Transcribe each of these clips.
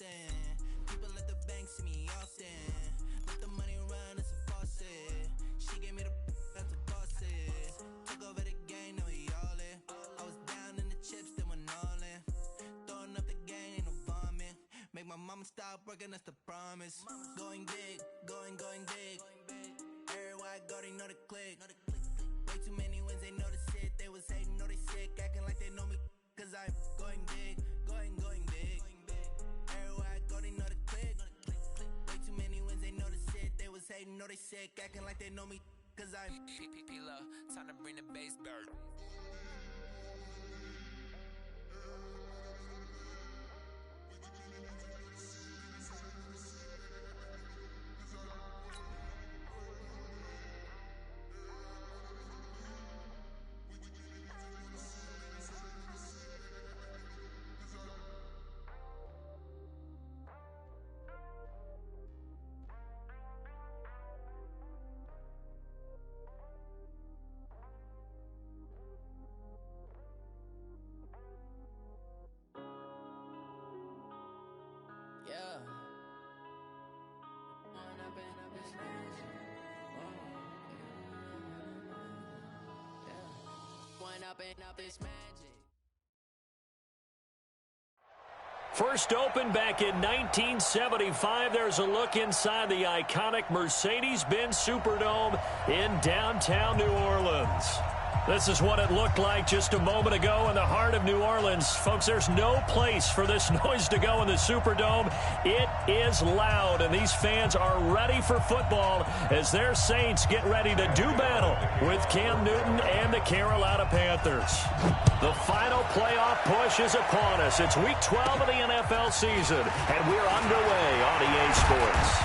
Boston. People at the bank see me often. Let the money run, it's a faucet. She gave me the that's a bosses. Took over the game, now we all in. I was down in the chips, then went all in. Throwing up the game, ain't no vomit. Make my mama stop working, that's the promise. Going big, going big. Everywhere I go, they know the click. Way too many wins, they notice it. They was hating, know they sick, acting like they know me. Cause I'm going big, going big. Everywhere I go, they know the click. Way too many wins, they notice it. They was hating, know they sick, acting like they know me. Cause I'm P-P-P-Love, time to bring the bass back. Yeah. Up is magic. First opened back in 1975. There's a look inside the iconic Mercedes-Benz Superdome in downtown New Orleans. This is what it looked like just a moment ago in the heart of New Orleans. Folks, there's no place for this noise to go in the Superdome. It is loud, and these fans are ready for football as their Saints get ready to do battle with Cam Newton and the Carolina Panthers. The final playoff push is upon us. It's Week 12 of the NFL season, and we're underway on EA Sports.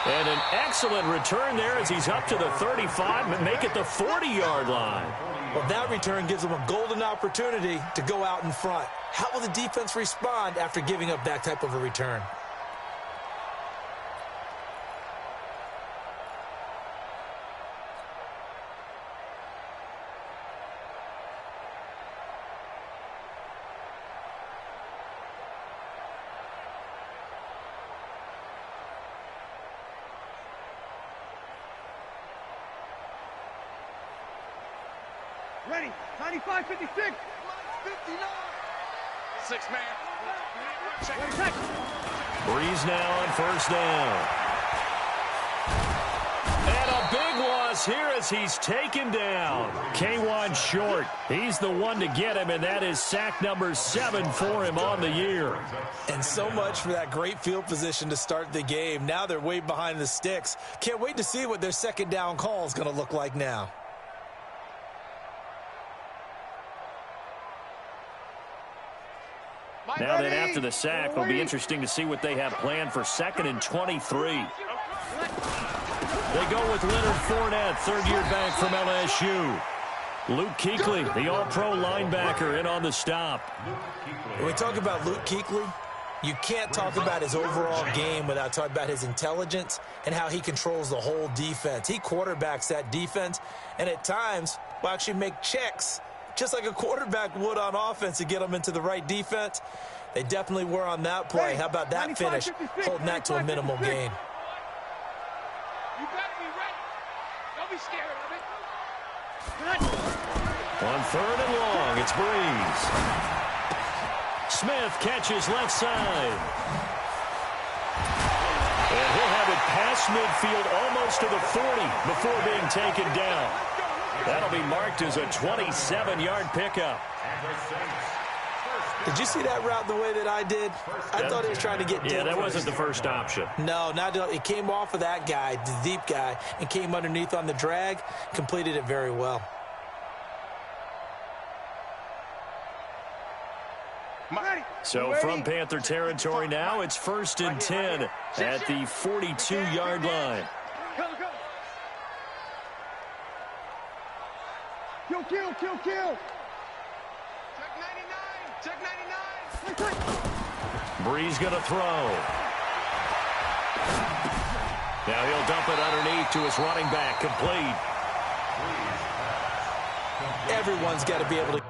And an excellent return there as he's up to the 35 and make it the 40-yard line. Well, that return gives them a golden opportunity to go out in front. How will the defense respond after giving up that type of a return? Ready, 95, 56, 59. 6 man. Check. Breeze now on first down. And a big loss here as he's taken down. K1 short. He's the one to get him, and that is sack number 7 for him on the year. And so much for that great field position to start the game. Now they're way behind the sticks. Can't wait to see what their second down call is going to look like now. Now then, after the sack, it'll be interesting to see what they have planned for 2nd and 23. They go with Leonard Fournette, third-year back from LSU. Luke Kuechly, the all-pro linebacker, in on the stop. When we talk about Luke Kuechly, you can't talk about his overall game without talking about his intelligence and how he controls the whole defense. He quarterbacks that defense, and at times will actually make checks just like a quarterback would on offense to get them into the right defense. They definitely were on that play. How about that finish, holding that to a minimal gain? You better be ready. Don't be scared of it. On 3rd and long, it's Breeze. Smith catches left side. And he'll have it past midfield almost to the 40 before being taken down. That'll be marked as a 27-yard pickup. Did you see that route the way that I did? I thought he was trying to get deep. Yeah, that wasn't the first option. No, it came off of that guy, the deep guy, and came underneath on the drag, completed it very well. So from Panther territory now, it's 1st and 10 at the 42-yard line. Kill. Check 99. Breeze going to throw. Now he'll dump it underneath to his running back, complete. Everyone's got to be able to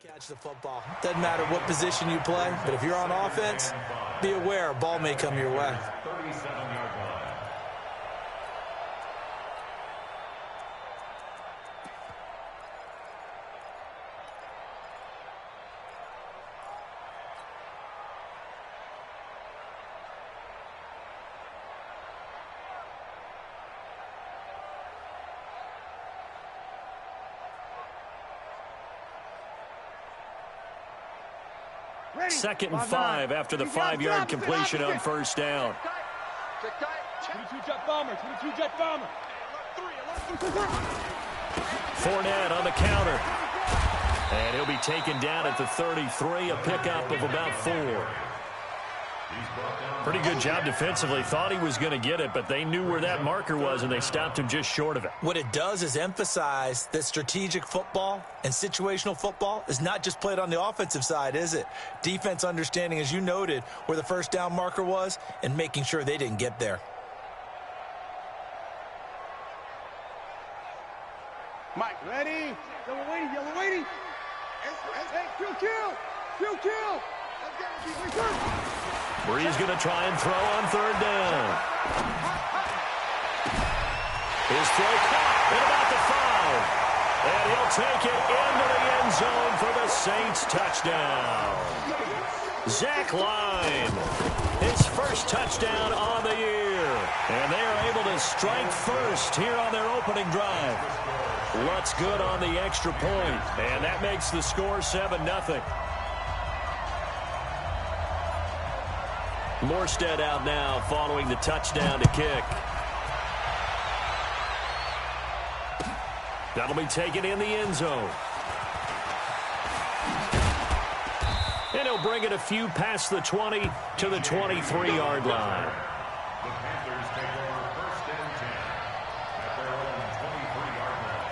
Catch the football. Doesn't matter what position you play, but if you're on offense, be aware a ball may come your way. 37-yard line. Second and 5 after the 5-yard completion on first down. 22 jet bomber, 22 jet bomber. Fournette on the counter. And he'll be taken down at the 33, a pickup of about 4. Pretty good job defensively. Thought he was going to get it, but they knew where that marker was, and they stopped him just short of it. What it does is emphasize that strategic football and situational football is not just played on the offensive side, is it? Defense understanding, as you noted, where the first down marker was and making sure they didn't get there. Mike, ready? Yellow waiting, yellow waiting. Hey, kill. Bree's going to try and throw on third down. His throw caught at about the 5. And he'll take it into the end zone for the Saints touchdown. Zach Line, his first touchdown on the year. And they are able to strike first here on their opening drive. Lutz good on the extra point. And that makes the score 7-0. Morstead out now following the touchdown to kick. That'll be taken in the end zone. And he'll bring it a few past the 20 to the 23-yard line. The Panthers take over first and 10 at their own 23-yard line.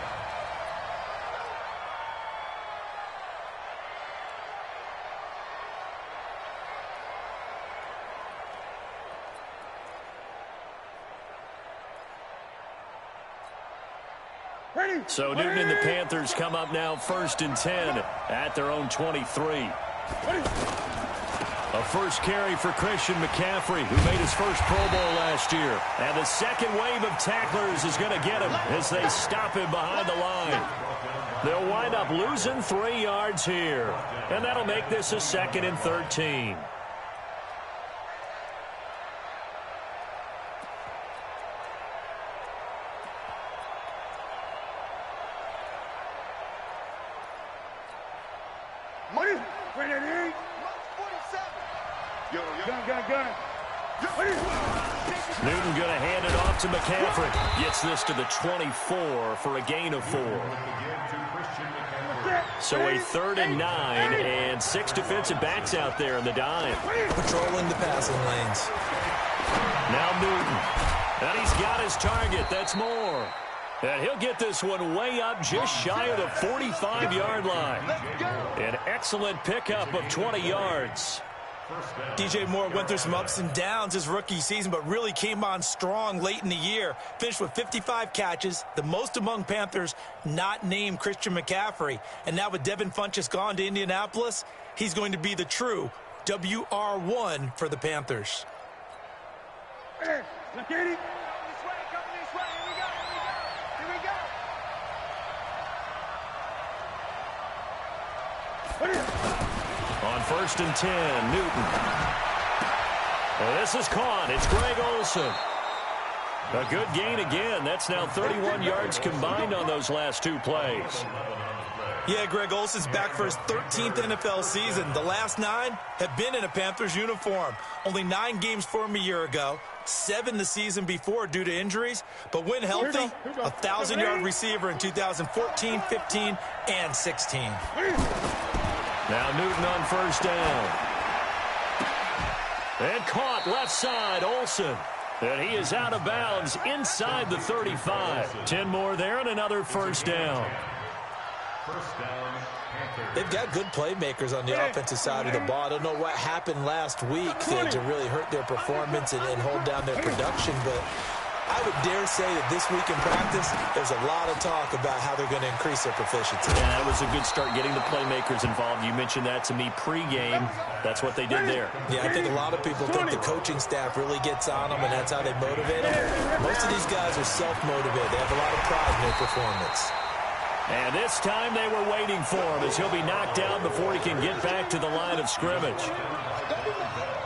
So Newton and the Panthers come up now first and 10 at their own 23. A first carry for Christian McCaffrey, who made his first Pro Bowl last year. And the second wave of tacklers is going to get him as they stop him behind the line. They'll wind up losing 3 yards here. And that'll make this a 2nd and 13. Newton going to hand it off to McCaffrey. Gets this to the 24 for a gain of 4. So a 3rd and 9 and 6 defensive backs out there in the dime. Patrolling the passing lanes. Now Newton. And he's got his target. That's Moore. And he'll get this one way up just shy of the 45-yard line. An excellent pickup of 20 yards. DJ Moore went through some ups and downs his rookie season, but really came on strong late in the year. Finished with 55 catches, the most among Panthers not named Christian McCaffrey. And now with Devin Funchess gone to Indianapolis, he's going to be the true WR1 for the Panthers. Hey, look at it. Come this way. Here we go. On first and 10, Newton. Well, this is caught. It's Greg Olsen. A good gain again. That's now 31 yards combined on those last 2 plays. Yeah, Greg Olsen's back for his 13th NFL season. The last 9 have been in a Panthers uniform. Only 9 games for him a year ago, 7 the season before due to injuries. But when healthy, a 1,000-yard receiver in 2014, 15, and 16. Now Newton on first down. And caught left side, Olsen. And he is out of bounds inside the 35. 10 more there and another first down. First down, Panthers. They've got good playmakers on the offensive side of the ball. I don't know what happened last week to really hurt their performance and hold down their production, but I would dare say that this week in practice, there's a lot of talk about how they're going to increase their proficiency. Yeah, that was a good start getting the playmakers involved. You mentioned that to me pregame. That's what they did there. Yeah, I think a lot of people think the coaching staff really gets on them, and that's how they motivate them. Most of these guys are self-motivated. They have a lot of pride in their performance. And this time they were waiting for him as he'll be knocked down before he can get back to the line of scrimmage.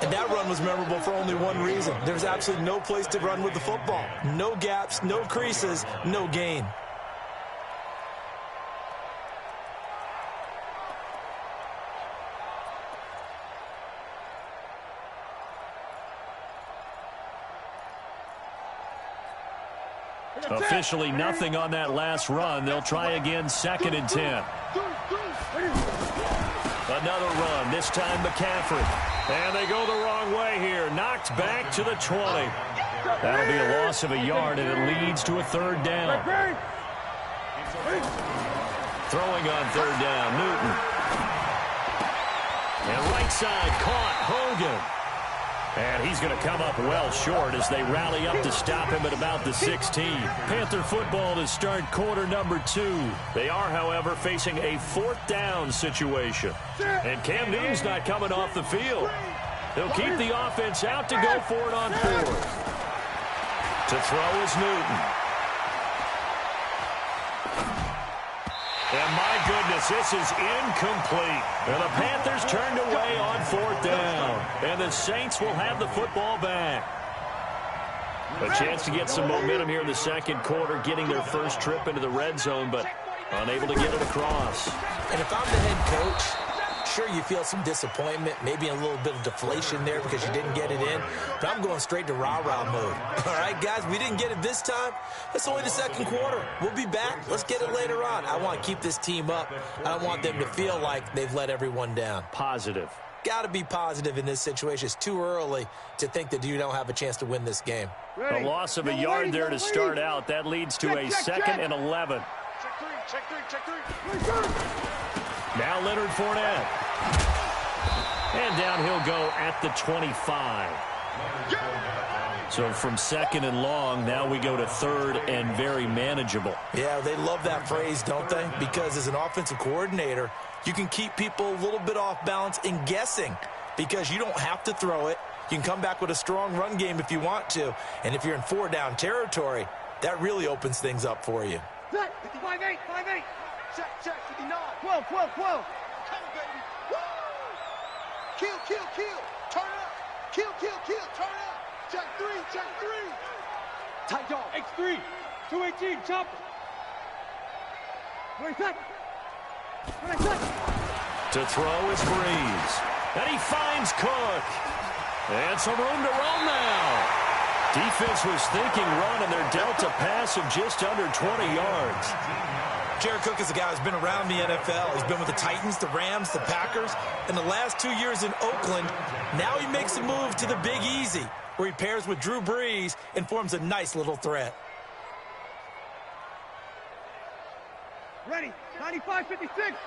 And that run was memorable for only one reason. There's absolutely no place to run with the football. No gaps, no creases, no gain. Officially nothing on that last run. They'll try again, 2nd and 10. Another run, this time McCaffrey. And they go the wrong way here. Knocked back to the 20. That'll be a loss of a yard, and it leads to a 3rd down. Throwing on 3rd down, Newton. And right side caught, Hogan. And he's going to come up well short as they rally up to stop him at about the 16. Panther football to start quarter number 2. They are, however, facing a 4th down situation. And Cam Newton's not coming off the field. They'll keep the offense out to go for it on 4th. To throw is Newton. And my goodness, this is incomplete. And the Panthers turned away on 4th down. And the Saints will have the football back. A chance to get some momentum here in the 2nd quarter, getting their first trip into the red zone, but unable to get it across. And if I'm the head coach, sure you feel some disappointment, maybe a little bit of deflation there because you didn't get it in, but I'm going straight to rah-rah mode. All right, guys, we didn't get it this time. It's only the 2nd quarter. We'll be back. Let's get it later on. I want to keep this team up. I don't want them to feel like they've let everyone down. Positive. Got to be positive in this situation. It's too early to think that you don't have a chance to win this game. A loss of a yard there to start out. That leads to a 2nd and 11. Check three. Now Leonard Fournette. And down he'll go at the 25. So from 2nd and long, now we go to 3rd and very manageable. Yeah, they love that phrase, don't they? Because as an offensive coordinator, you can keep people a little bit off balance in guessing because you don't have to throw it. You can come back with a strong run game if you want to. And if you're in 4-down territory, that really opens things up for you. 5-8. Check, 59. 12. Come on, baby. Woo! Kill. Turn up. Kill. Turn up. Check three. Tight dog. X3. 218. Chop. Where's that? To throw is Breeze. And he finds Cook. And some room to roll now. Defense was thinking run, and they're dealt a pass of just under 20 yards. Jared Cook is a guy who's been around the NFL. He's been with the Titans, the Rams, the Packers. In the last 2 years in Oakland, now he makes a move to the Big Easy, where he pairs with Drew Brees and forms a nice little threat. Ready. 95, 56.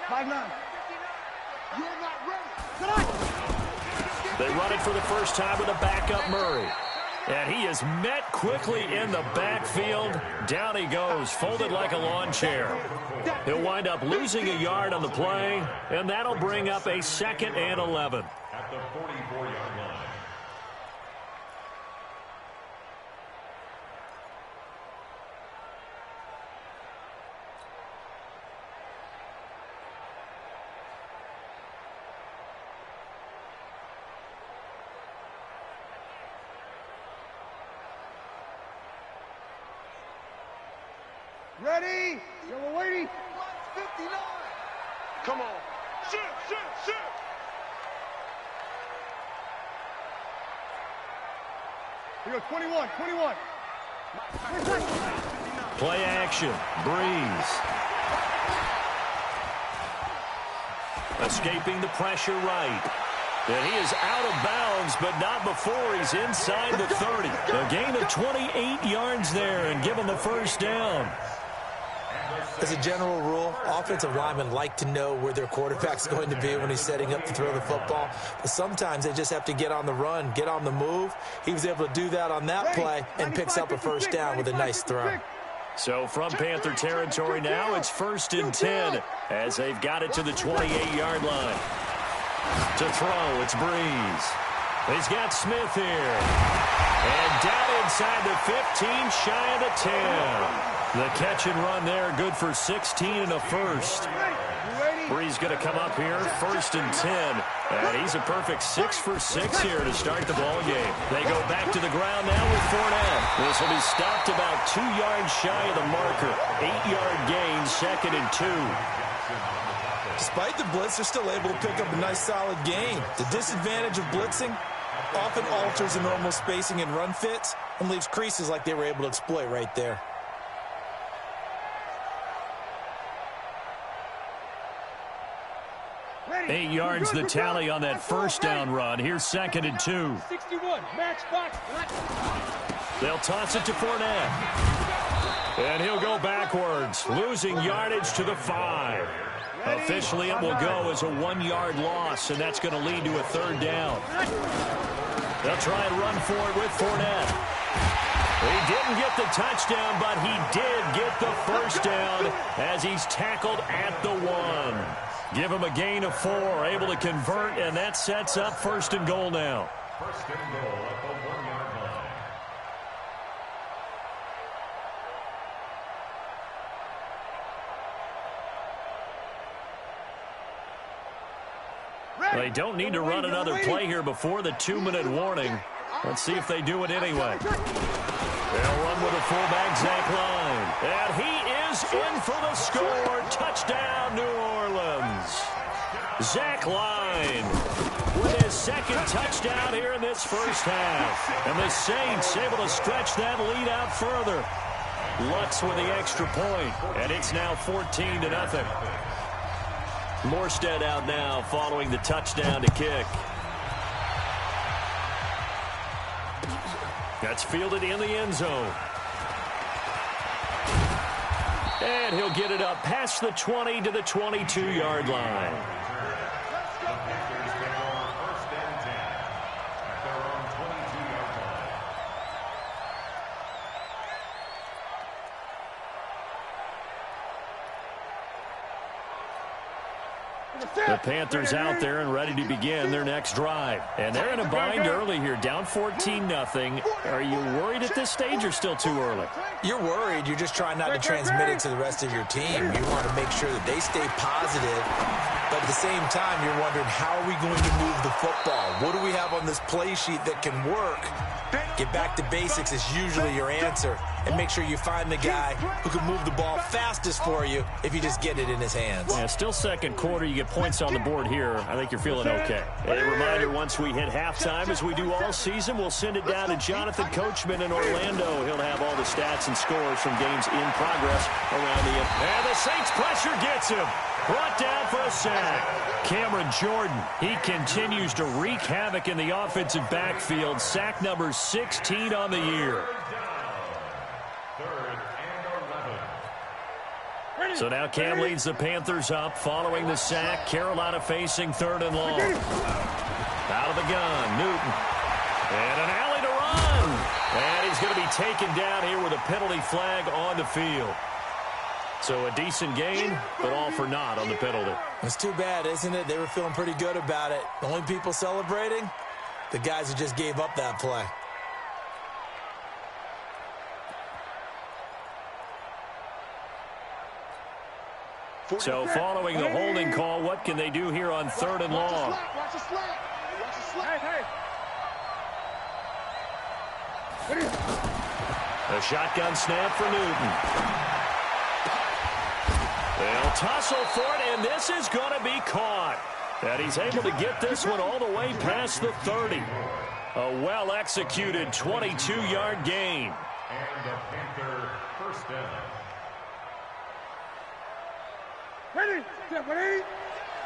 5-9. You're not ready. They run it for the first time with a backup Murray. And he is met quickly in the backfield. Down he goes, folded like a lawn chair. He'll wind up losing a yard on the play, and that'll bring up a 2nd and 11. At the 44-yard line. Ready? You're waiting. 59. Come on. Shoot. Here we go, 21. Play action. Breeze. Escaping the pressure right. And he is out of bounds, but not before he's inside the 30. A gain of 28 yards there and give him the first down. As a general rule, offensive linemen like to know where their quarterback's going to be when he's setting up to throw the football. But sometimes they just have to get on the run, get on the move. He was able to do that on that play and picks up a first down with a nice throw. So from Panther territory now, it's 1st and 10 as they've got it to the 28-yard line. To throw, it's Breeze. He's got Smith here. And down inside the 15, shy of the 10. The catch and run there, good for 16 and a first. Breeze going to come up here, 1st and 10. And he's a perfect 6 for 6 here to start the ball game. They go back to the ground now with Fournette. This will be stopped about 2 yards shy of the marker. 8-yard gain, 2nd and 2. Despite the blitz, they're still able to pick up a nice solid gain. The disadvantage of blitzing often alters the normal spacing and run fits and leaves creases like they were able to exploit right there. Eight yards the tally on that first down run. Here's 2nd and 2. 61, match box. They'll toss it to Fournette. And he'll go backwards, losing yardage to the 5. Officially, it will go as a 1-yard loss, and that's going to lead to a 3rd down. They'll try and run for it with Fournette. He didn't get the touchdown, but he did get the first down as he's tackled at the 1. Give him a gain of 4, able to convert, and that sets up 1st and goal now. 1st and goal at the 1-yard line. They don't need to run another play here before the 2-minute warning. Let's see if they do it anyway. They'll run with a fullback, Zach Line. And he is in for the score. Touchdown, New Orleans. Zach Line with his 2nd touchdown here in this first half. And the Saints able to stretch that lead out further. Lutz with the extra point, and it's now 14-0. Morstead out now following the touchdown to kick. That's fielded in the end zone. And he'll get it up past the 20 to the 22-yard line. The Panthers take over 1st and 10 at their own 22-yard line. The Panthers out there and ready to begin their next drive. And they're in a bind early here, down 14-0. Are you worried at this stage or still too early? You're worried. You're just trying not to transmit it to the rest of your team. You want to make sure that they stay positive. But at the same time, you're wondering, how are we going to move the football? What do we have on this play sheet that can work? Get back to basics is usually your answer. And make sure you find the guy who can move the ball fastest for you if you just get it in his hands. Yeah, still second quarter. You get points on the board here. I think you're feeling okay. A reminder, once we hit halftime, as we do all season, we'll send it down to Jonathan Coachman in Orlando. He'll have all the stats and scores from games in progress around the end. And the Saints pressure gets him. Brought down for a sack. Cameron Jordan, he continues to wreak havoc in the offensive backfield. Sack number 16 on the year. 3rd and 11. So now Cam leads the Panthers up following the sack. Carolina facing 3rd and long. Out of the gun, Newton. And an alley to run. And he's going to be taken down here with a penalty flag on the field. So a decent gain, but all for naught on the penalty. It's too bad, isn't it? They were feeling pretty good about it. The only people celebrating, the guys who just gave up that play. So following the holding call, what can they do here on 3rd and long? A shotgun snap for Newton. They'll tussle for it, and this is going to be caught. And he's able to get this one all the way past the 30. A well-executed 22-yard gain. And a Panther first down. Ready, step ready.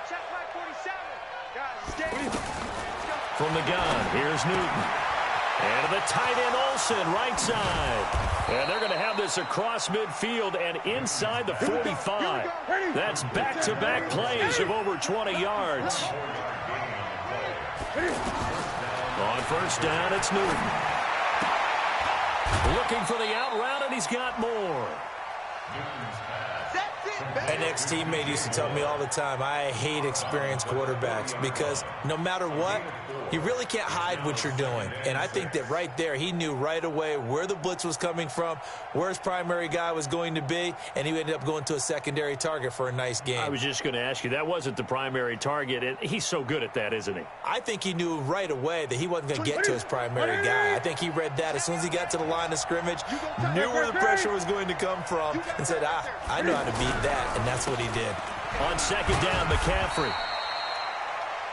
Check flag 47. Guys, stay. From the gun, here's Newton. And the tight end Olsen, right side. And they're going to have this across midfield and inside the 45. That's back-to-back plays of over 20 yards. On first down, it's Newton. Looking for the out route, and he's got more. An ex-teammate used to tell me all the time, I hate experienced quarterbacks because no matter what, you really can't hide what you're doing. And I think that right there, he knew right away where the blitz was coming from, where his primary guy was going to be, and he ended up going to a secondary target for a nice game. I was just going to ask you, that wasn't the primary target, and he's so good at that, isn't he? I think he knew right away that he wasn't going to get to his primary guy. I think he read that as soon as he got to the line of scrimmage, knew where the pressure was going to come from, and said, I know how to beat that, and that's what he did. On second down, McCaffrey.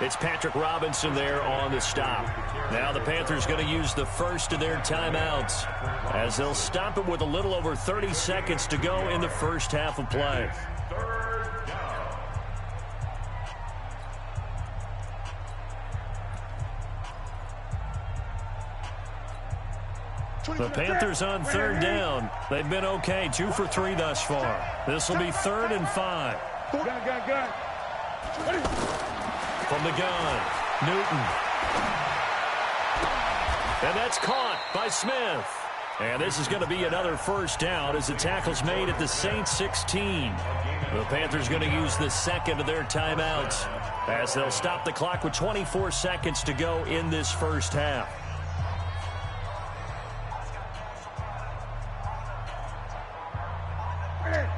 It's Patrick Robinson there on the stop. Now the Panthers going to use the first of their timeouts as they'll stop it with a little over 30 seconds to go in the first half of play. The Panthers on third down. They've been okay, 2 for 3 thus far. This will be 3rd and 5. Gun. From the gun, Newton. And that's caught by Smith. And this is going to be another first down as the tackle's made at the Saints 16. The Panthers going to use the second of their timeouts as they'll stop the clock with 24 seconds to go in this first half.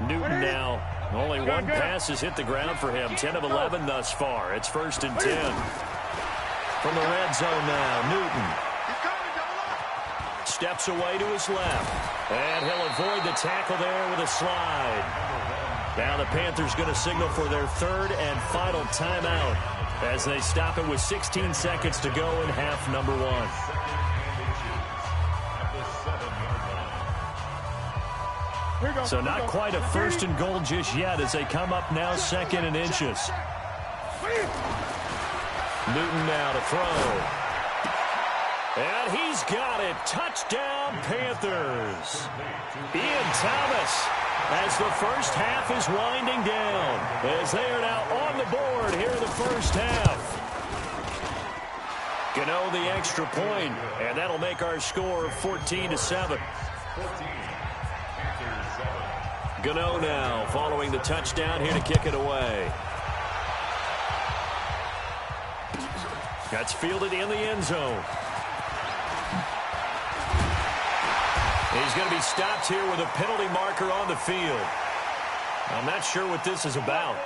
Newton now. Only one pass has hit the ground for him. 10 of 11 thus far. It's 1st and 10. From the red zone now, Newton. Steps away to his left. And he'll avoid the tackle there with a slide. Now the Panthers going to signal for their 3rd and final timeout as they stop it with 16 seconds to go in half number 1. So not quite a 1st and goal just yet as they come up now 2nd and inches. Newton now to throw. And he's got it. Touchdown, Panthers. Ian Thomas as the first half is winding down as they are now on the board here in the first half. Gano the extra point, and that'll make our score 14-7. Gano now following the touchdown here to kick it away. That's fielded in the end zone. He's going to be stopped here with a penalty marker on the field. I'm not sure what this is about.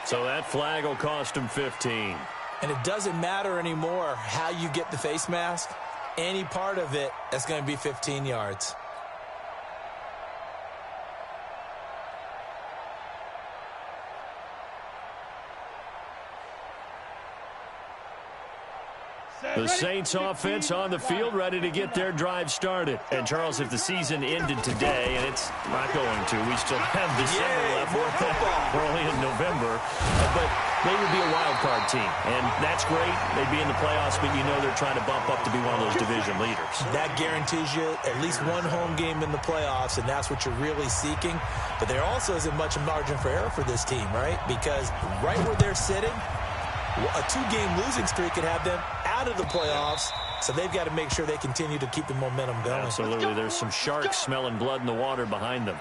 So that flag will cost him 15. And it doesn't matter anymore how you get the face mask. Any part of it, that's going to be 15 yards. The Saints offense on the field, ready to get their drive started. And, Charles, if the season ended today, and it's not going to, we still have December left. We're only in November. But they would be a wild card team, and that's great. They'd be in the playoffs, but you know they're trying to bump up to be one of those division leaders. That guarantees you at least one home game in the playoffs, and that's what you're really seeking. But there also isn't much margin for error for this team, right? Because right where they're sitting, a 2-game losing streak could have them out of the playoffs, so they've got to make sure they continue to keep the momentum going. Absolutely. There's some sharks smelling blood in the water behind them.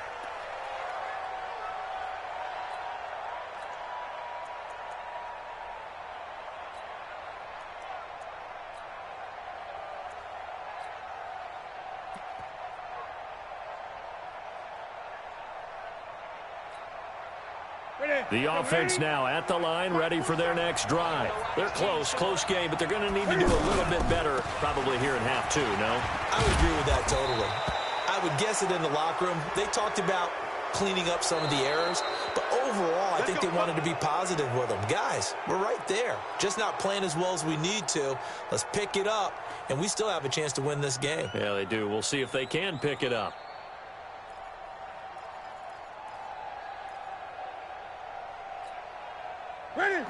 The offense now at the line, ready for their next drive. They're close game, but they're going to need to do a little bit better probably here in half 2, no? I would agree with that totally. I would guess it in the locker room. They talked about cleaning up some of the errors, but overall, I think they wanted to be positive with them. Guys, we're right there. Just not playing as well as we need to. Let's pick it up, and we still have a chance to win this game. Yeah, they do. We'll see if they can pick it up.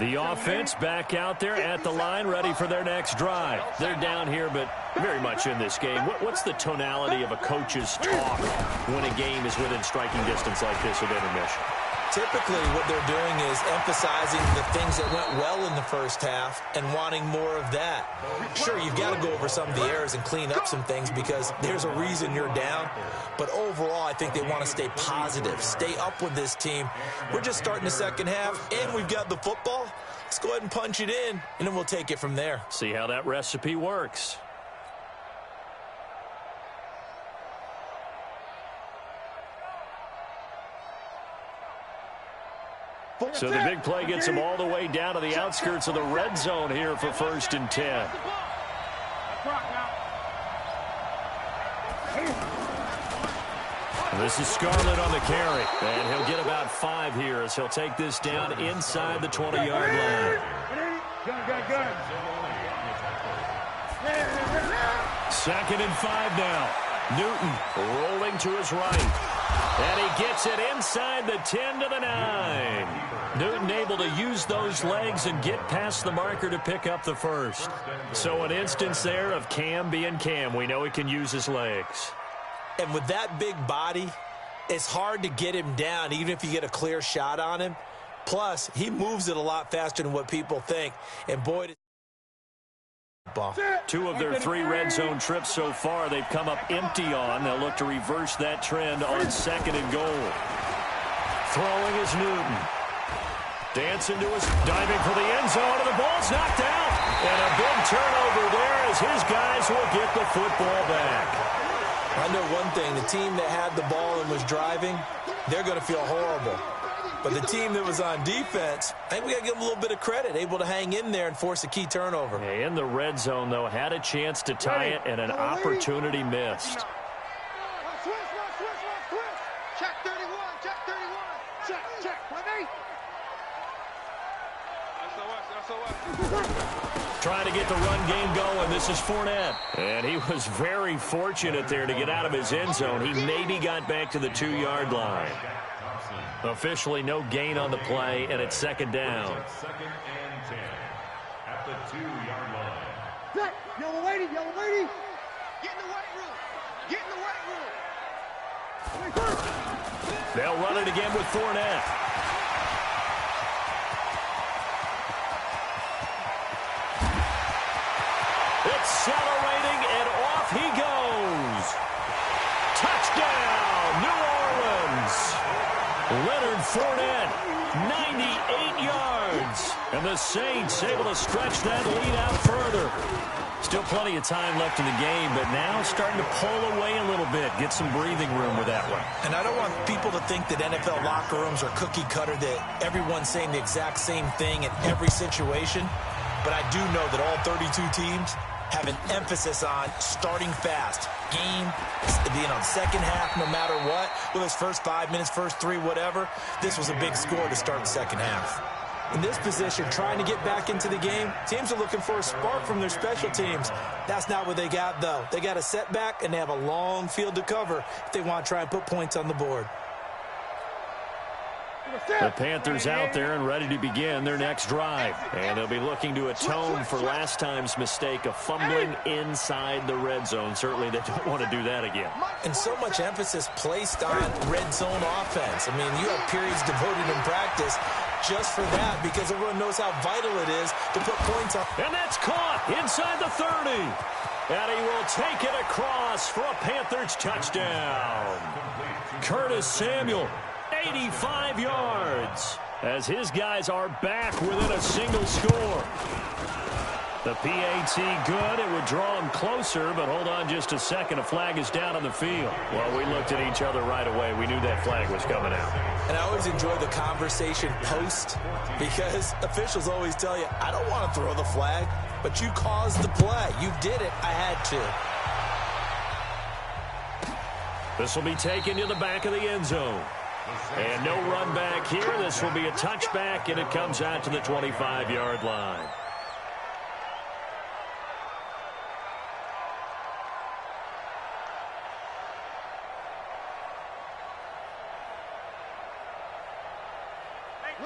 The offense back out there at the line, ready for their next drive. They're down here, but very much in this game. What's the tonality of a coach's talk when a game is within striking distance like this at intermission? Typically, what they're doing is emphasizing the things that went well in the first half and wanting more of that. Sure, you've got to go over some of the errors and clean up some things because there's a reason you're down. But overall, I think they want to stay positive, stay up with this team. We're just starting the second half, and we've got the football. Let's go ahead and punch it in, and then we'll take it from there. See how that recipe works. So the big play gets them all the way down to the outskirts of the red zone here for 1st and 10. This is Scarlett on the carry, and he'll get about 5 here as he'll take this down inside the 20-yard line. Second and 5 now. Newton rolling to his right. And he gets it inside the 10 to the 9. Newton able to use those legs and get past the marker to pick up the first. So an instance there of Cam being Cam. We know he can use his legs. And with that big body, it's hard to get him down even if you get a clear shot on him. Plus, he moves it a lot faster than what people think. And boy, ball. 2 of their 3 red zone trips so far they've come up empty on. They'll look to reverse that trend on 2nd and goal. Throwing is Newton. Dancing to his, diving for the end zone, and the ball's knocked out. And a big turnover there as his guys will get the football back. I know one thing, the team that had the ball and was driving, they're going to feel horrible. But the team that was on defense, I think we got to give them a little bit of credit, able to hang in there and force a key turnover. In the red zone, though, had a chance to tie it and an opportunity missed. Check 31, check 31. Check, ready? Trying to get the run game going. This is Fournette. And he was very fortunate there to get out of his end zone. He maybe got back to the 2-yard line. Officially no gain on the play, and it's 2nd down. 2nd and 10 at the 2-yard line. Yellow lady. Get in the weight room. They'll run it again with Fournette. Accelerating, and off he goes. Touchdown, New Orleans. Leonard Fournette, 98 yards. And the Saints able to stretch that lead out further. Still plenty of time left in the game, but now starting to pull away a little bit, get some breathing room with that one. And I don't want people to think that NFL locker rooms are cookie cutter, that everyone's saying the exact same thing in every situation. But I do know that all 32 teams have an emphasis on starting fast. Game, second half, no matter what. Whether it's first 5 minutes, first 3, whatever. This was a big score to start the second half. In this position, trying to get back into the game, teams are looking for a spark from their special teams. That's not what they got, though. They got a setback, and they have a long field to cover if they want to try and put points on the board. The Panthers out there and ready to begin their next drive. And they'll be looking to atone for last time's mistake of fumbling inside the red zone. Certainly they don't want to do that again. And so much emphasis placed on red zone offense. I mean, you have periods devoted in practice just for that because everyone knows how vital it is to put points up. And that's caught inside the 30. And he will take it across for a Panthers touchdown. Curtis Samuel, 85 yards, as his guys are back within a single score. The PAT good. It would draw him closer, but hold on just a second. A flag is down on the field. Well, we looked at each other right away. We knew that flag was coming out. And I always enjoy the conversation post because officials always tell you, I don't want to throw the flag, but you caused the play. You did it. I had to. This will be taken to the back of the end zone. And no run back here. This will be a touchback, and it comes out to the 25-yard line.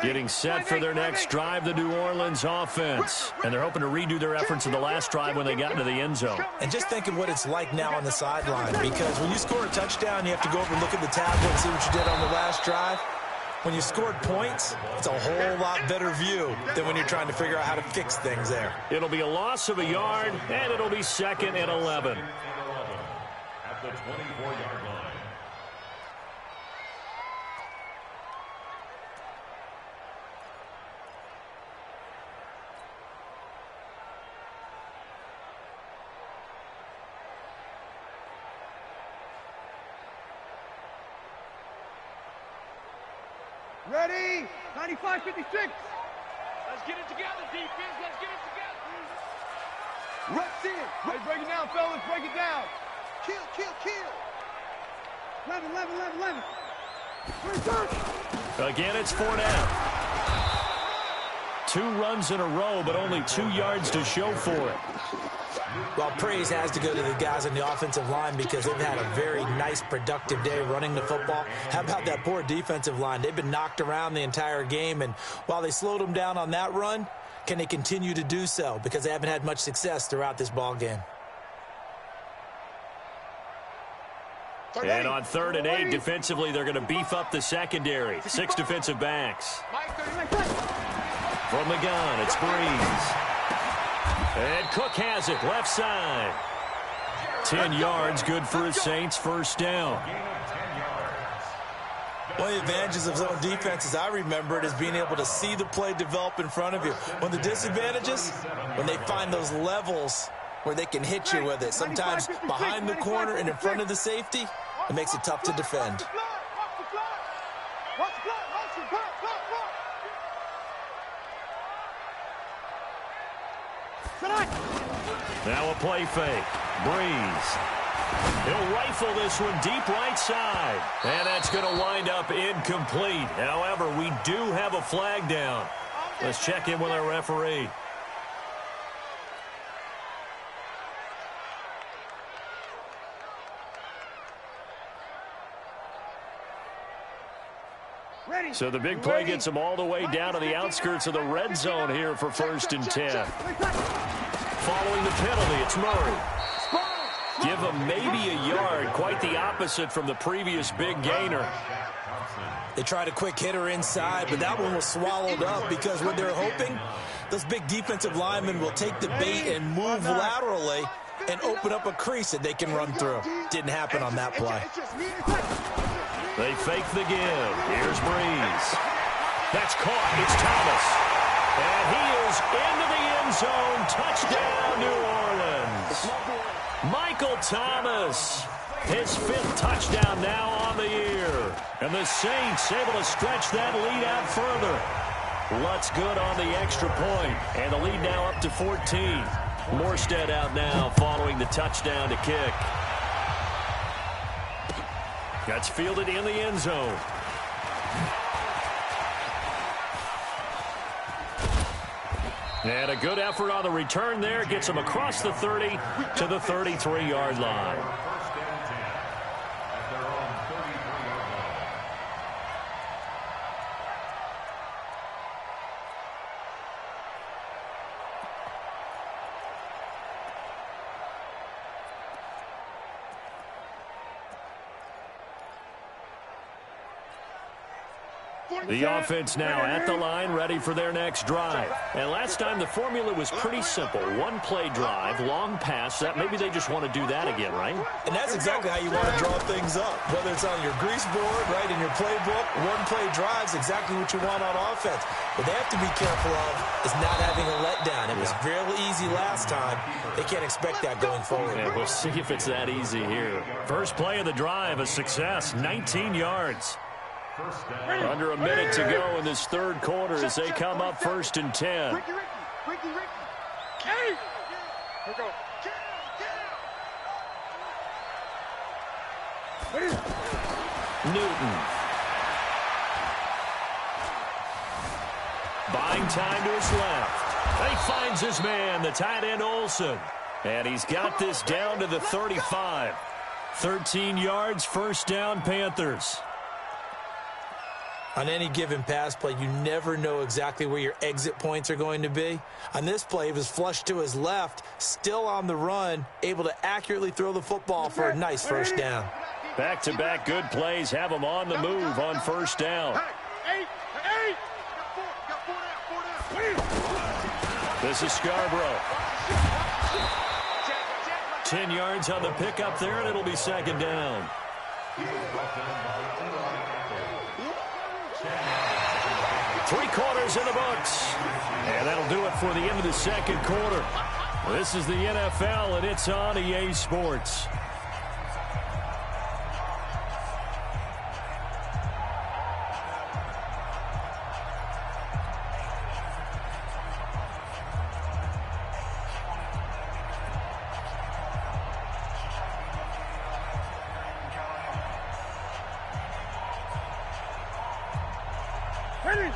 Getting set for their next drive, the New Orleans offense. And they're hoping to redo their efforts in the last drive when they got into the end zone. And just think of what it's like now on the sideline, because when you score a touchdown, you have to go over and look at the tablet and see what you did on the last drive. When you scored points, it's a whole lot better view than when you're trying to figure out how to fix things there. It'll be a loss of a yard, and it'll be 2nd and 11. At the 24-yard line. Ready? 95-56. Let's get it together, defense. Let's get it together. Reps in. Let's break it down, fellas. Break it down. Kill, kill, kill. 11, 11, 11, 11. Again, it's Fournette. 2 runs in a row, but only 2 yards to show for it. Well, praise has to go to the guys on the offensive line because they've had a very nice, productive day running the football. How about that poor defensive line? They've been knocked around the entire game, and while they slowed them down on that run, can they continue to do so? Because they haven't had much success throughout this ball game. And on 3rd and 8, defensively, they're going to beef up the secondary. 6 defensive backs. From the gun, it's Breeze. And Cook has it, left side. 10 yards, good for his Saints, first down. One of the advantages of zone defense, as I remember it, is being able to see the play develop in front of you. One of the disadvantages, when they find those levels where they can hit you with it, sometimes behind the corner and in front of the safety, it makes it tough to defend. Now a play fake. Breeze. He'll rifle this one deep right side. And that's going to wind up incomplete. However, we do have a flag down. Let's check in with our referee. So the big play gets them all the way down to the outskirts of the red zone here for 1st and 10. Following the penalty, it's Murray. Give him maybe a yard, quite the opposite from the previous big gainer. They tried a quick hitter inside, but that one was swallowed up because what they're hoping, those big defensive linemen will take the bait and move laterally and open up a crease that they can run through. Didn't happen on that play. They fake the give. Here's Breeze. That's caught. It's Thomas. And he is into the end zone. Touchdown, New Orleans. Michael Thomas. His 5th touchdown now on the year. And the Saints able to stretch that lead out further. Lutz good on the extra point. And the lead now up to 14. Morstead out now following the touchdown to kick. That's fielded in the end zone. And a good effort on the return there. Gets him across the 30 to the 33-yard line. The offense now at the line, ready for their next drive. And last time the formula was pretty simple. 1-play drive, long pass. That maybe they just want to do that again, right? And that's exactly how you want to draw things up. Whether it's on your grease board, right, in your playbook, 1-play drive is exactly what you want on offense. What they have to be careful of is not having a letdown. It was really easy last time. They can't expect that going forward. Yeah, we'll see if it's that easy here. First play of the drive, a success, 19 yards. Under a minute to go in this 3rd quarter as they come up 1st and 10. Ricky. Here we go. Newton. Buying time to his left. He finds his man, the tight end Olsen. And he's got this down to the 35. 13 yards, first down, Panthers. On any given pass play, you never know exactly where your exit points are going to be. On this play, he was flushed to his left, still on the run, able to accurately throw the football for a nice first down. Back-to-back good plays have them on the move on first down. This is Scarborough. 10 yards on the pickup there, and it'll be second down. 3 quarters in the books. And that'll do it for the end of the second quarter. This is the NFL, and it's on EA Sports.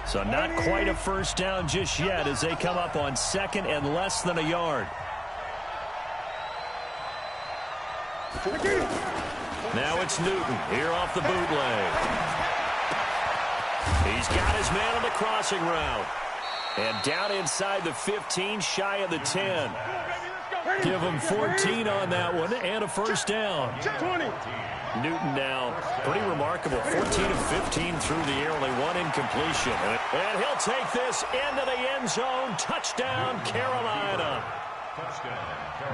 So not quite a first down just yet as they come up on second and less than a yard. Now it's Newton here off the bootleg. He's got his man on the crossing route. And down inside the 15, shy of the 10. Give him 14 on that one and a first down. 20. Newton now, pretty remarkable, 14 of 15 through the air, only 1 incompletion. And he'll take this into the end zone. Touchdown, Carolina.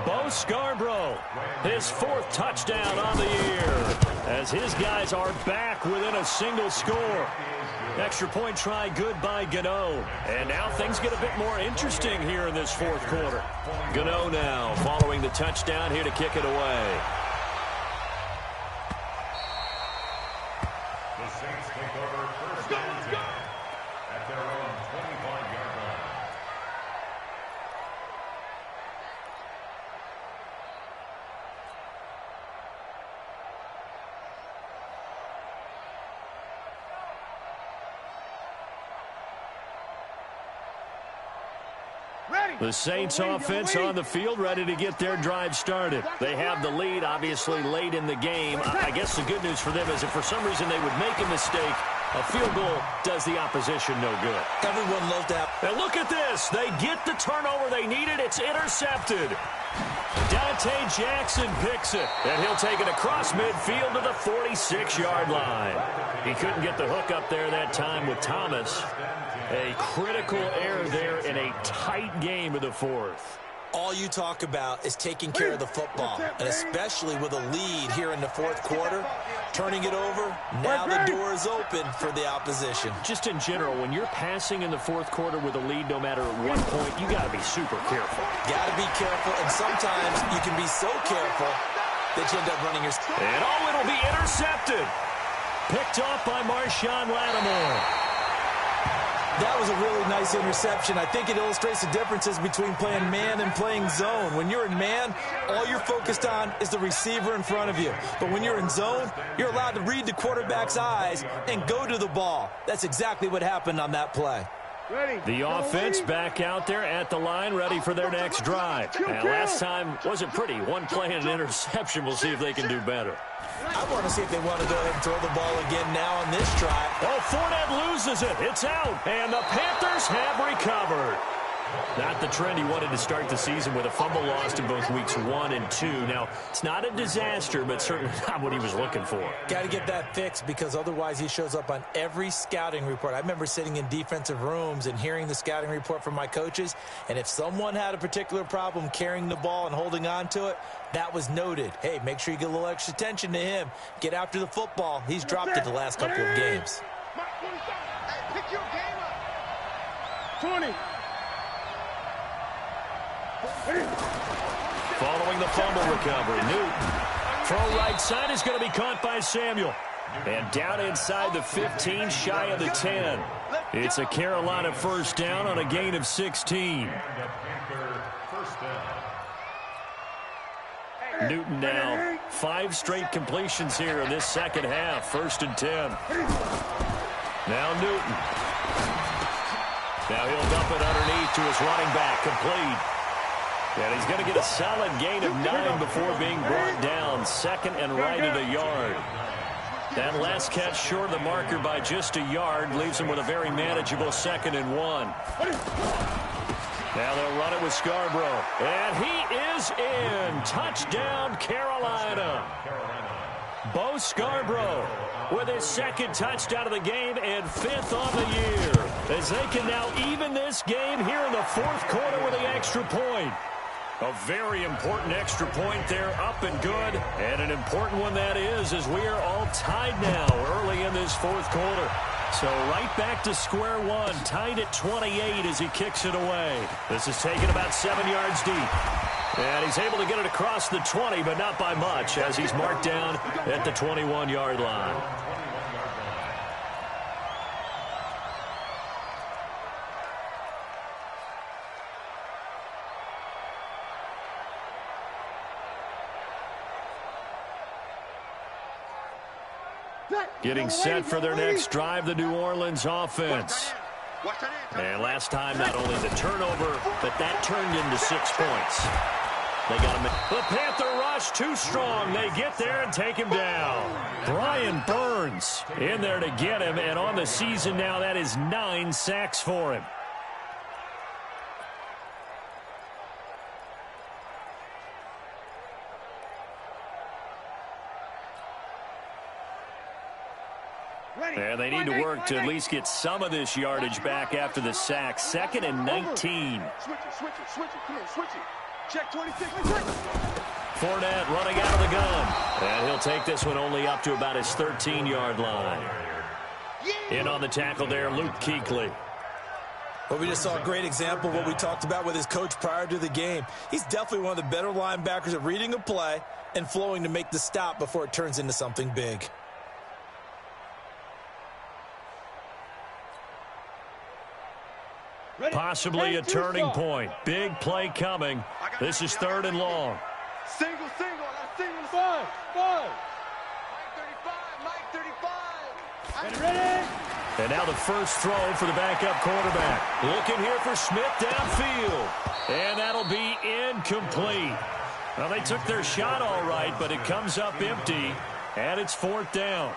Bo Scarborough, his 4th touchdown on the year, as his guys are back within a single score. Extra point try good by Gano. And now things get a bit more interesting here in this 4th quarter. Gano now following the touchdown here to kick it away. The Saints take over first and 10 at their own 25-yard line. The Saints offense on the field, ready to get their drive started. They have the lead, obviously, late in the game. I guess the good news for them is if for some reason they would make a mistake, a field goal does the opposition no good. Everyone loves that. And look at this. They get the turnover they needed. It's intercepted. Dante Jackson picks it, and he'll take it across midfield to the 46-yard line. He couldn't get the hook up there that time with Thomas. A critical error there in a tight game of the 4th. All you talk about is taking care of the football, and especially with a lead here in the 4th quarter, turning it over, now the door is open for the opposition. Just in general, when you're passing in the 4th quarter with a lead, no matter at what point, you got to be super careful. Got to be careful, and sometimes you can be so careful that you end up running your... And it'll be intercepted. Picked off by Marshawn Lattimore. That was a really nice interception. I think it illustrates the differences between playing man and playing zone. When you're in man, all you're focused on is the receiver in front of you. But when you're in zone, you're allowed to read the quarterback's eyes and go to the ball. That's exactly what happened on that play. The offense back out there at the line, ready for their next drive. And last time wasn't pretty. 1 play and an interception. We'll see if they can do better. I want to see if they want to go ahead and throw the ball again now on this drive. Oh, Fournette loses it. It's out. And the Panthers have recovered. Not the trend he wanted to start the season with a fumble lost in both weeks 1 and 2. Now, it's not a disaster, but certainly not what he was looking for. Got to get that fixed because otherwise he shows up on every scouting report. I remember sitting in defensive rooms and hearing the scouting report from my coaches, and if someone had a particular problem carrying the ball and holding on to it, that was noted. Hey, make sure you get a little extra attention to him. Get after the football. He's dropped it the last couple of games. Pick your game up. 20. Following the fumble recovery, Newton. Throw right side is going to be caught by Samuel. And down inside the 15, shy of the 10. It's a Carolina first down on a gain of 16. Newton now 5 straight completions here in this second half. 1st and 10. Now Newton. Now he'll dump it underneath to his running back. Complete. And he's going to get a solid gain of 9 before being brought down. 2nd and right at a yard. That last catch short of the marker by just a yard leaves him with a very manageable 2nd and 1. Now they'll run it with Scarborough. And he is in. Touchdown, Carolina. Bo Scarborough with his 2nd touchdown of the game and 5th on the year, as they can now even this game here in the 4th quarter with the extra point. A very important extra point there, up and good, and an important one that is, as we are all tied now early in this 4th quarter. So right back to square one, tied at 28 as he kicks it away. This is taken about 7 yards deep. And he's able to get it across the 20, but not by much, as he's marked down at the 21-yard line. Getting set for their next drive, the New Orleans offense. And last time, not only the turnover, but that turned into 6 points. They got him. The Panther rush too strong. They get there and take him down. Brian Burns in there to get him, and on the season now, that is 9 sacks for him. And they need to work to at least get some of this yardage back after the sack. 2nd and 19. Switch it. Come on, switch it. Check 26. Fournette running out of the gun. And he'll take this one only up to about his 13-yard line. In on the tackle there, Luke Kuechly. Well, we just saw a great example of what we talked about with his coach prior to the game. He's definitely one of the better linebackers at reading a play and flowing to make the stop before it turns into something big. Possibly a turning point. Big play coming. This is 3rd and long. Single. I got single. Five. Mike 35. Ready? And now the first throw for the backup quarterback. Looking here for Smith downfield. And that'll be incomplete. Well, they took their shot all right, but it comes up empty. And it's 4th down.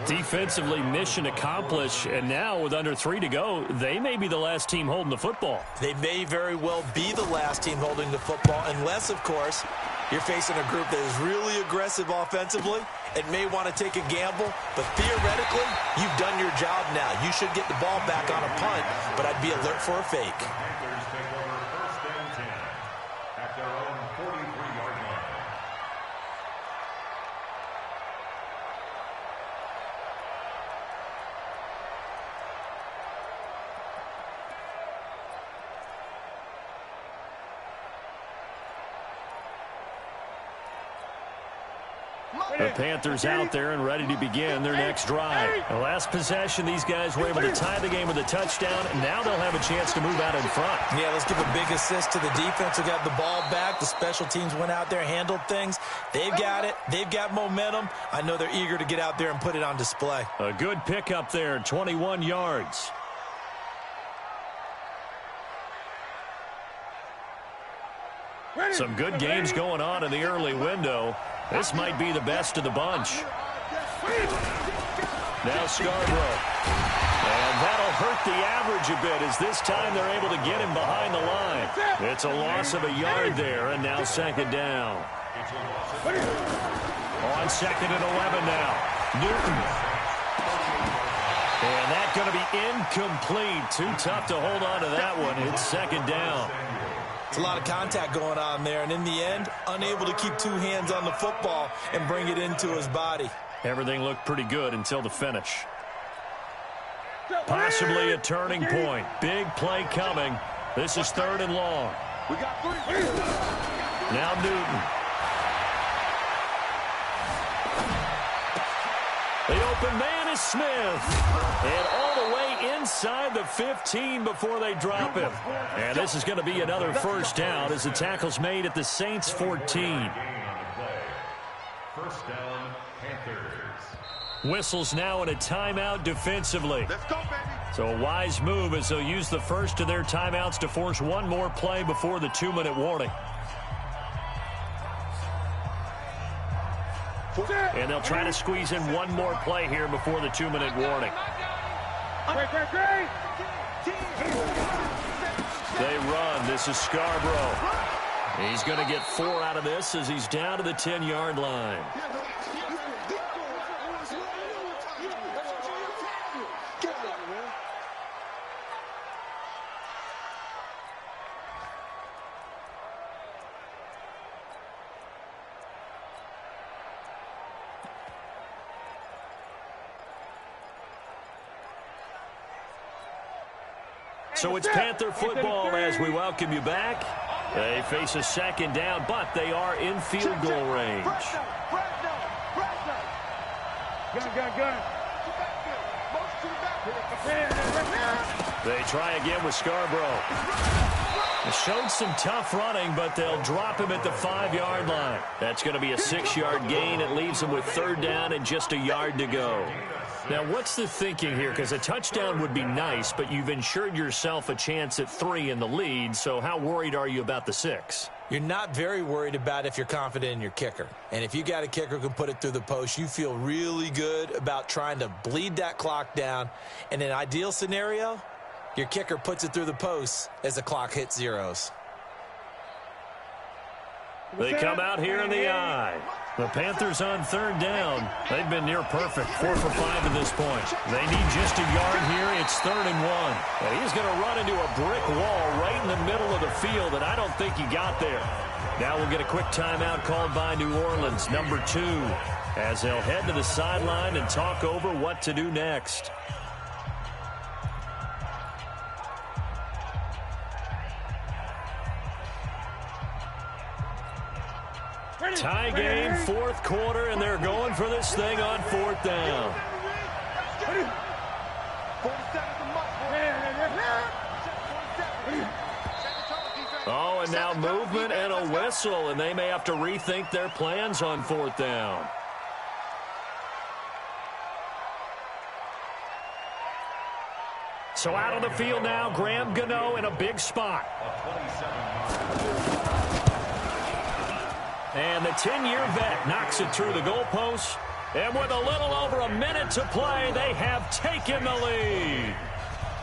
Defensively, mission accomplished. And now with under 3 to go, they may be the last team holding the football. They may very well be the last team holding the football, unless, of course, you're facing a group that is really aggressive offensively and may want to take a gamble. But theoretically, you've done your job now. You should get the ball back on a punt, but I'd be alert for a fake. Panthers take over 1st and 10 at their own 43-yard line. The Panthers out there and ready to begin their next drive. The last possession, these guys were able to tie the game with a touchdown, and now they'll have a chance to move out in front. Yeah, let's give a big assist to the defense who got the ball back. The special teams went out there, handled things. They've got it. They've got momentum. I know they're eager to get out there and put it on display. A good pickup there, 21 yards. Some good games going on in the early window. This might be the best of the bunch. Now Scarborough. And that'll hurt the average a bit, as this time they're able to get him behind the line. It's a loss of a yard there, and now 2nd down. On 2nd and 11 now. Newton. And that's going to be incomplete. Too tough to hold on to that one. It's 2nd down. It's a lot of contact going on there, and in the end, unable to keep 2 hands on the football and bring it into his body. Everything looked pretty good until the finish. Possibly a turning point. Big play coming. This is 3rd and long. Now Newton. The open man is Smith. And all the way inside the 15 before they drop him. And this is going to be another first down as the tackle's made at the Saints 14. First down, Panthers. Whistles now in a timeout defensively. Let's go, baby. So a wise move as they'll use the first of their timeouts to force one more play before the 2-minute warning. And they'll try to squeeze in one more play here before the 2-minute warning. They run. This is Scarborough. He's going to get 4 out of this as he's down to the 10-yard line. So it's Panther football as we welcome you back. They face a second down, but they are in field goal range. They try again with Scarborough. They showed some tough running, but they'll drop him at the 5-yard line. That's going to be a 6-yard gain. It leaves them with 3rd down and just a yard to go. Now, what's the thinking here? Because a touchdown would be nice, but you've ensured yourself a chance at 3 in the lead, so how worried are you about the 6? You're not very worried about if you're confident in your kicker. And if you got a kicker who can put it through the post, you feel really good about trying to bleed that clock down. In an ideal scenario, your kicker puts it through the post as the clock hits zeros. They come out here in the eye. The Panthers on 3rd down. They've been near perfect, 4 for 5 at this point. They need just a yard here. It's 3rd and 1. And he's going to run into a brick wall right in the middle of the field, and I don't think he got there. Now we'll get a quick timeout called by New Orleans, number 2, as they'll head to the sideline and talk over what to do next. Tie game, 4th quarter, and they're going for this thing on 4th down. Oh, and now movement and a whistle, and they may have to rethink their plans on 4th down. So out on the field now, Graham Gano in a big spot. And the 10-year vet knocks it through the goalpost. And with a little over a minute to play, they have taken the lead.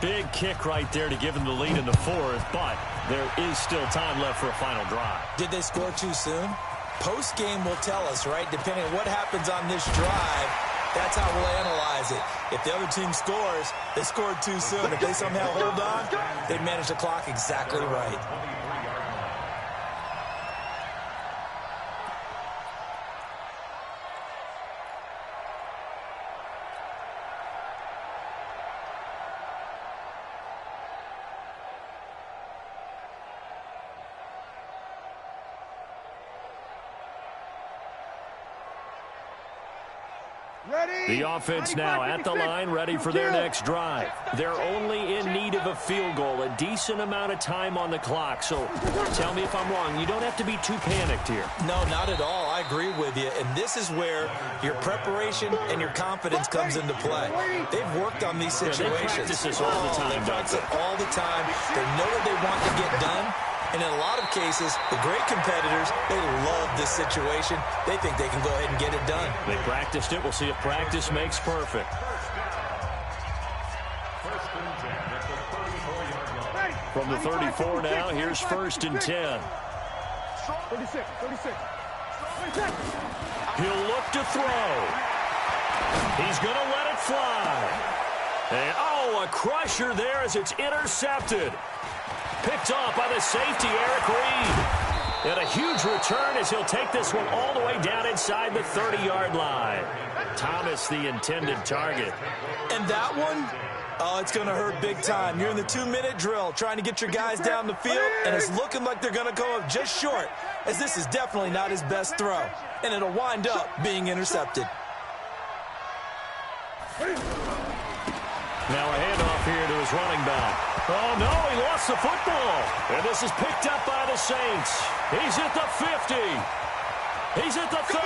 Big kick right there to give them the lead in the 4th, but there is still time left for a final drive. Did they score too soon? Post-game will tell us, right? Depending on what happens on this drive, that's how we'll analyze it. If the other team scores, they scored too soon. If they somehow hold on, they manage the clock exactly right. The offense now at the line, ready for their next drive. They're only in need of a field goal, a decent amount of time on the clock. So tell me if I'm wrong. You don't have to be too panicked here. No, not at all. I agree with you. And this is where your preparation and your confidence comes into play. They've worked on these situations. They practice this all the time, They practice it all the time. They know what they want to get done. And in a lot of cases, the great competitors, they love this situation. They think they can go ahead and get it done. They practiced it. We'll see if practice makes perfect. From the 34 now, here's 1st and 10. 36. He'll look to throw. He's going to let it fly. And, a crusher there as it's intercepted. Picked off by the safety, Eric Reed. And a huge return as he'll take this one all the way down inside the 30-yard line. Thomas, the intended target. And that one, it's going to hurt big time. You're in the 2-minute drill trying to get your guys down the field, and it's looking like they're going to go up just short, as this is definitely not his best throw. And it'll wind up being intercepted. Now a handoff here to his running back. Oh, no, he lost the football. And this is picked up by the Saints. He's at the 50. He's at the 30.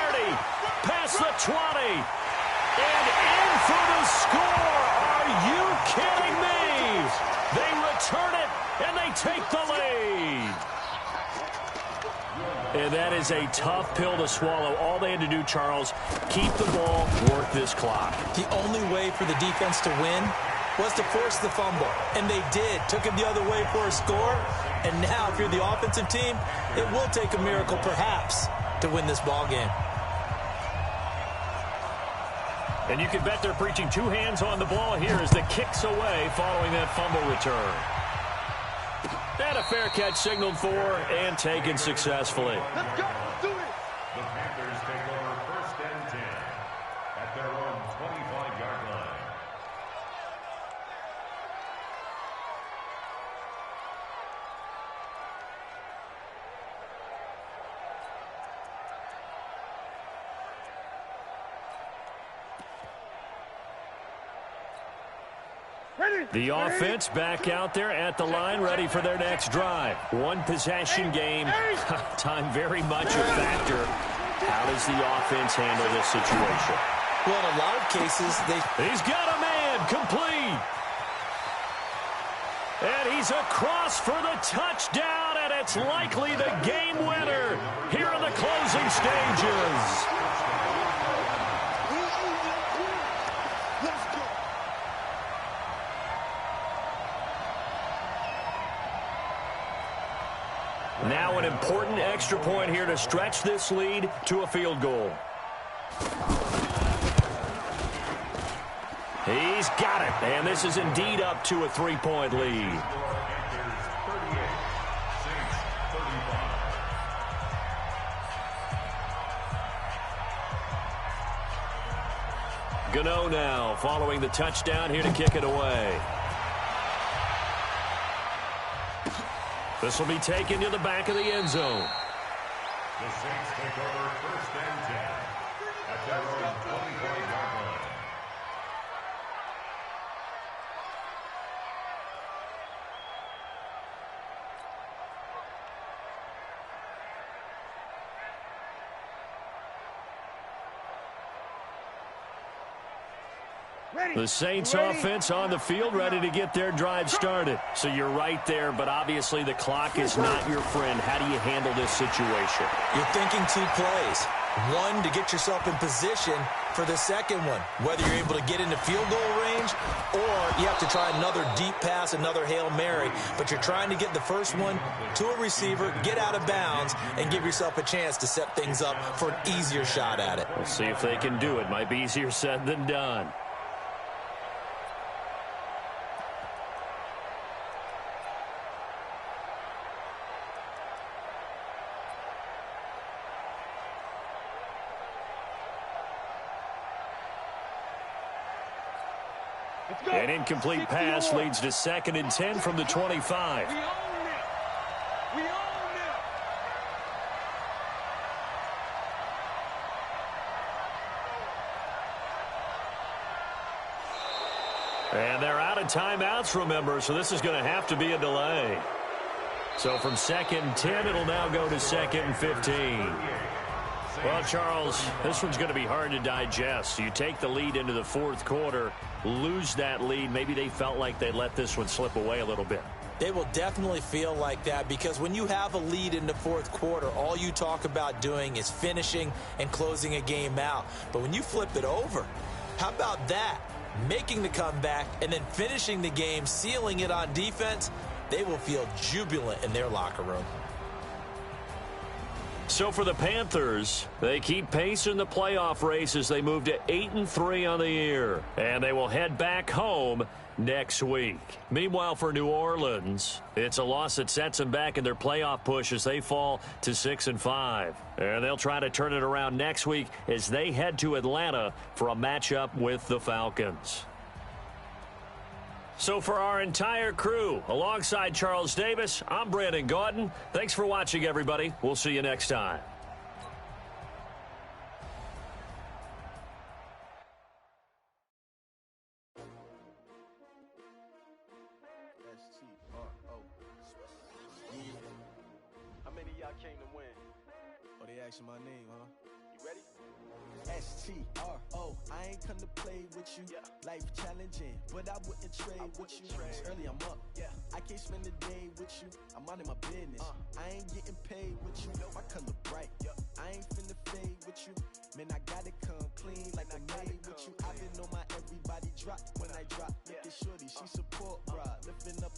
Past the 20. And in for the score. Are you kidding me? They return it, and they take the lead. And that is a tough pill to swallow. All they had to do, Charles, keep the ball, work this clock. The only way for the defense to win was to force the fumble. And they did. Took it the other way for a score. And now, if you're the offensive team, it will take a miracle, perhaps, to win this ball game. And you can bet they're preaching two hands on the ball here as the kick's away following that fumble return. And a fair catch signaled for and taken successfully. Let's go. Let's do it. The Panthers take over 1st and 10 at their own 25-yard line. The offense back out there at the line, ready for their next drive. One possession game. Time very much a factor. How does the offense handle this situation? Well, in a lot of cases, He's got a man, complete. And he's across for the touchdown, and it's likely the game winner here in the closing stages. Now an important extra point here to stretch this lead to a field goal. He's got it, and this is indeed up to a 3-point lead. Gano now following the touchdown here to kick it away. This will be taken to the back of the end zone. The Saints take over 1st and 10 at their own 25-yard line. The Saints offense on the field, ready to get their drive started. So you're right there, but obviously the clock is not your friend. How do you handle this situation? you're thinking 2 plays. One, to get yourself in position for the second one, whether you're able to get into field goal range or you have to try another deep pass, another Hail Mary. But you're trying to get the first one to a receiver, get out of bounds, and give yourself a chance to set things up for an easier shot at it. We'll see if they can do it. Might be easier said than done. An incomplete pass leads to 2nd and 10 from the 25. We own it. We own it. And they're out of timeouts, remember, so this is going to have to be a delay. So from 2nd and 10, it'll now go to 2nd and 15. Well, Charles, this one's going to be hard to digest. You take the lead into the 4th quarter, lose that lead. Maybe they felt like they let this one slip away a little bit. They will definitely feel like that because when you have a lead in the 4th quarter, all you talk about doing is finishing and closing a game out. But when you flip it over, how about that? Making the comeback and then finishing the game, sealing it on defense, they will feel jubilant in their locker room. So for the Panthers, they keep pace in the playoff race as they move to 8-3 on the year. And they will head back home next week. Meanwhile, for New Orleans, it's a loss that sets them back in their playoff push as they fall to 6-5. And they'll try to turn it around next week as they head to Atlanta for a matchup with the Falcons. So for our entire crew, alongside Charles Davis, I'm Brandon Gaudin. Thanks for watching, everybody. We'll see you next time. How many of y'all came to win? Oh, they asking my name, huh? You ready? S-T-R-O know I ain't come to play with you. Life challenging, but I wouldn't trade with you. It's early, I'm up. I can't spend the day with you. I'm minding my business. I ain't getting paid with you. My color bright. I ain't finna fade with you. Man, I gotta come clean like I made with you. I've been on my everybody drop when I drop. Look at shorty, she support, bruh. Lifting up,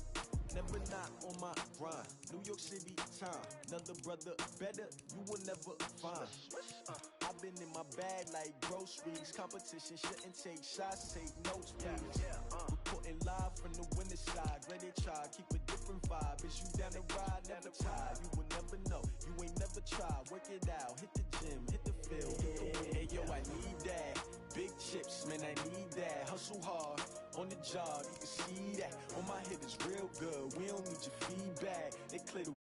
never not on my grind. New York City time, another brother better, you will never find. I've been in my bag like groceries. Competition shouldn't take shots, take notes, please. Reporting live from the winter side. Ready to try, keep a different vibe. Is you down the ride, never tired. You will never know, you ain't never tried. Work it out, hit the gym, hit the field. Hey yo, I need that. Big chips, man, I need that. Hustle hard, on the job, you can see that. On my head is real good, we don't need your feedback. They clear the